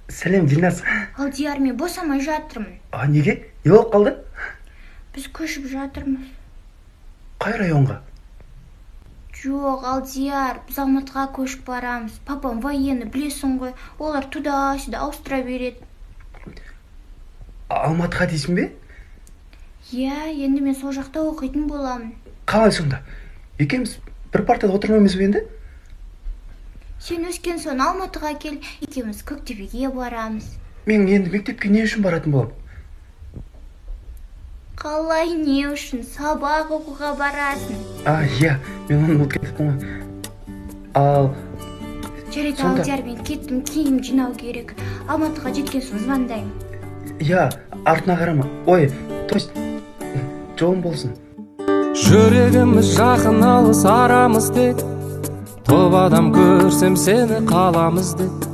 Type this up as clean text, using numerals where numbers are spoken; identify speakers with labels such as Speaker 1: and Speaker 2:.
Speaker 1: Сәлем, Дилназ.
Speaker 2: Алдияр, мен босамай жатырмын.
Speaker 1: Неге? Не болып қалды?
Speaker 2: Біз көшіп жатырмыз.
Speaker 1: Қай районға?
Speaker 2: Жоқ, Алдияр, біз Алматыға көшіп барамыз. Папам военный, білесің ғой, олар туда-сюда ауыстыра береді.
Speaker 1: Алматыға дейсің бе?
Speaker 2: Иә, енді мен сол жақта оқитын боламын.
Speaker 1: Қалай сонда? Екеуміз бір партада отырмаймыз бе енді?
Speaker 2: Сен өскен соң Алматыға кел, екеуміз Көктөбеге барамыз.
Speaker 1: Мен енді мектепке не үшін баратын болам?
Speaker 2: Қалай, не үшін? Сабақ оқуға барасың.
Speaker 1: Иә, мен оны ұмытып кетіппін ғой. Ал
Speaker 2: Жарайды,
Speaker 1: сонда-
Speaker 2: Алдияр, мен кеттім, киім жинау керек. Алматыға жеткен соң звондаймын.
Speaker 1: Иә, артына қарама. Ой, то есть жолың болсын.
Speaker 3: Жүрегіміз жақын алыс арамыз тек, топ адам көрсем сені қаламыз деп.